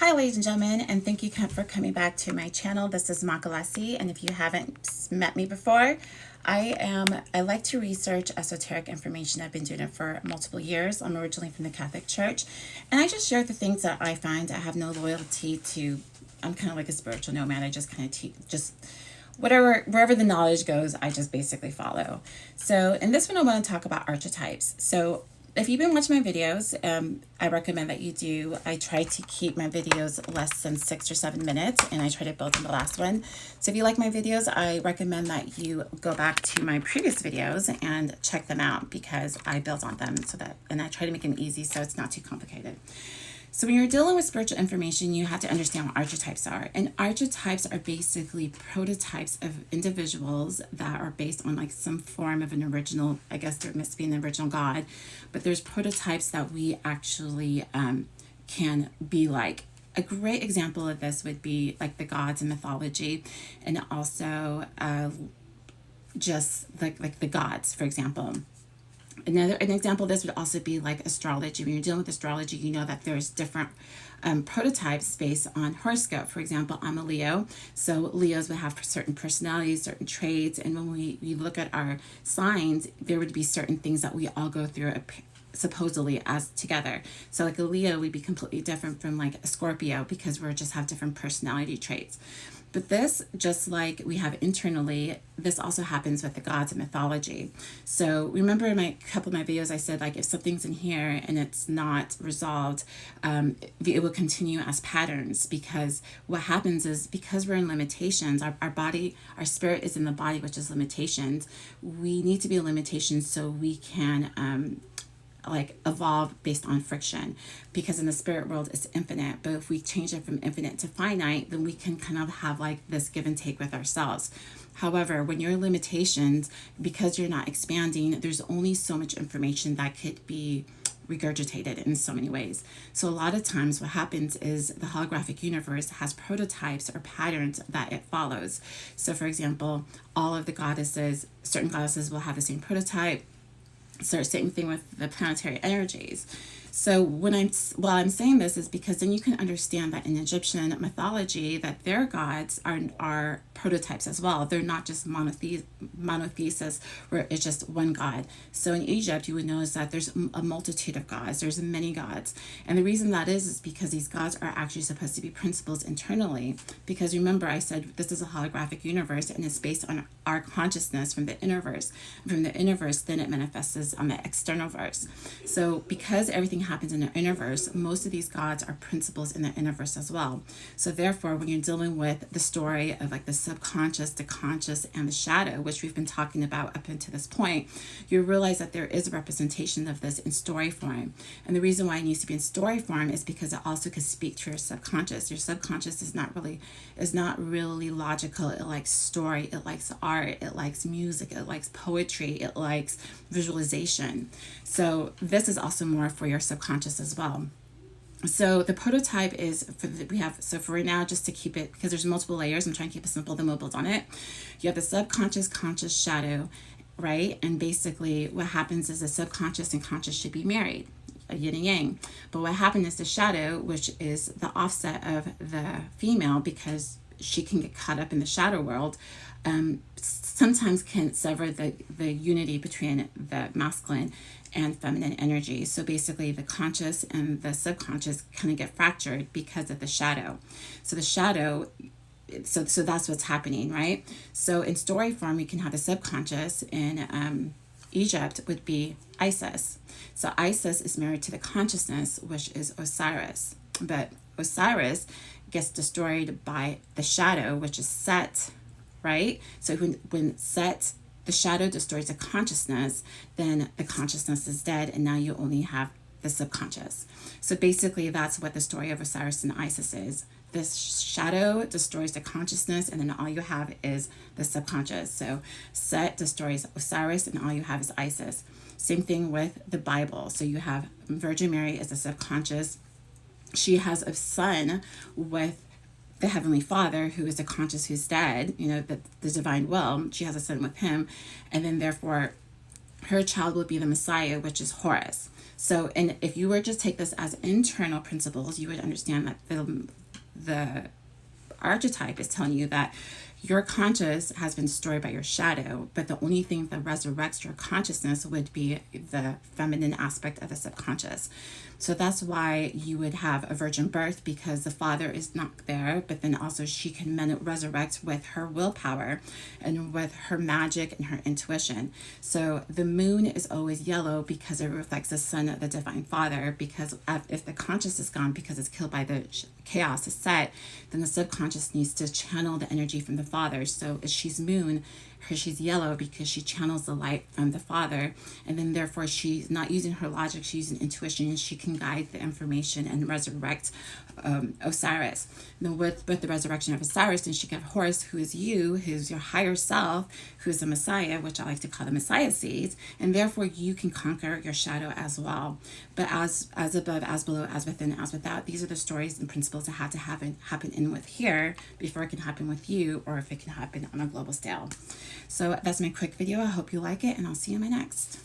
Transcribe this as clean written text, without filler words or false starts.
Hi ladies and gentlemen, and thank you for coming back to my channel. This is Makalasi, and if you haven't met me before, I like to research esoteric information. I've been doing it for multiple years. I'm originally from the Catholic Church, and I just share the things that I find. I have no loyalty to, I'm kind of like a spiritual nomad. I just kind of just whatever, wherever the knowledge goes, I just basically follow. So in this one, I want to talk about archetypes. So if you've been watching my videos, I recommend that you do. I try to keep my videos less than 6 or 7 minutes, and I try to build in the last one. So if you like my videos, I recommend that you go back to my previous videos and check them out, because I built on them and I try to make them easy so it's not too complicated. So when you're dealing with spiritual information, you have to understand what archetypes are. And archetypes are basically prototypes of individuals that are based on like some form of an original, I guess there must be an original God, but there's prototypes that we actually can be like. A great example of this would be like the gods in mythology, and also just like the gods, for example. An example of this would also be like astrology. When you're dealing with astrology, you know that there's different prototypes based on horoscope. For example, I'm a Leo, so Leos would have certain personalities, certain traits, and when we look at our signs, there would be certain things that we all go through supposedly as together. So like a Leo would be completely different from like a Scorpio, because we just have different personality traits. But this, just like we have internally, this also happens with the gods in mythology. So remember in my couple of my videos, I said like if something's in here and it's not resolved, it will continue as patterns, because what happens is, because we're in limitations, our body, our spirit is in the body, which is limitations. We need to be in limitations so we can like evolve based on friction, because in the spirit world it's infinite, but if we change it from infinite to finite, then we can kind of have like this give and take with ourselves. However, when you're in limitations, because you're not expanding, there's only so much information that could be regurgitated in so many ways. So a lot of times what happens is the holographic universe has prototypes or patterns that it follows. So for example, all of the goddesses, certain goddesses will have the same prototype. So same thing with the planetary energies. So while I'm saying this is because then you can understand that in Egyptian mythology that their gods are prototypes as well. They're not just monothesis where it's just one god. So in Egypt you would notice that there's a multitude of gods. There's many gods. And the reason that is because these gods are actually supposed to be principles internally. Because remember I said this is a holographic universe and it's based on our consciousness from the innerverse. From the innerverse then it manifests on the external verse. So because everything happens in the innerverse, most of these gods are principles in the innerverse as well. So therefore, when you're dealing with the story of like the subconscious, the conscious, and the shadow, which we've been talking about up until this point, you realize that there is a representation of this in story form. And the reason why it needs to be in story form is because it also could speak to your subconscious. Your subconscious is not really logical. It likes story, it likes art, it likes music, it likes poetry, it likes visualization. So this is also more for your subconscious as well. So the prototype is for right now, just to keep it, because there's multiple layers, I'm trying to keep it simple, then we'll build on it. You have the subconscious, conscious, shadow, right? And basically what happens is the subconscious and conscious should be married, a yin and yang. But what happens is the shadow, which is the offset of the female, because she can get caught up in the shadow world, sometimes can sever the unity between the masculine and feminine energy. So basically the conscious and the subconscious kind of get fractured because of the shadow. So the shadow, so that's what's happening, right? So in story form, you can have the subconscious in Egypt would be Isis. So Isis is married to the consciousness, which is Osiris. But Osiris gets destroyed by the shadow, which is Set, right? So when Set, the shadow destroys the consciousness, then the consciousness is dead, and now you only have the subconscious. So basically that's what the story of Osiris and Isis is. This shadow destroys the consciousness, and then all you have is the subconscious. So Set destroys Osiris, and all you have is Isis. Same thing with the Bible. So you have Virgin Mary as the subconscious. She has a son with the Heavenly Father, who is the conscious who's dead, the divine will. She has a son with him, and then therefore her child will be the Messiah, which is Horus. So, and if you were just take this as internal principles, you would understand that the archetype is telling you that your conscious has been destroyed by your shadow, but the only thing that resurrects your consciousness would be the feminine aspect of the subconscious. So that's why you would have a virgin birth, because the father is not there, but then also she can resurrect with her willpower and with her magic and her intuition. So the moon is always yellow because it reflects the sun of the divine father, because if the conscious is gone because it's killed by the chaos is set, then the subconscious needs to channel the energy from the father. So if she's moon, she's yellow because she channels the light from the father, and then therefore she's not using her logic, she's using intuition, and she can guide the information and resurrect Osiris. Then with the resurrection of Osiris, then she can have Horus, who is you, who's your higher self, who's the Messiah, which I like to call the Messiah seeds, and therefore you can conquer your shadow as well. But as above, as below, as within, as without, these are the stories and principles that have to happen in with here before it can happen with you, or if it can happen on a global scale. So that's my quick video. I hope you like it, and I'll see you in my next.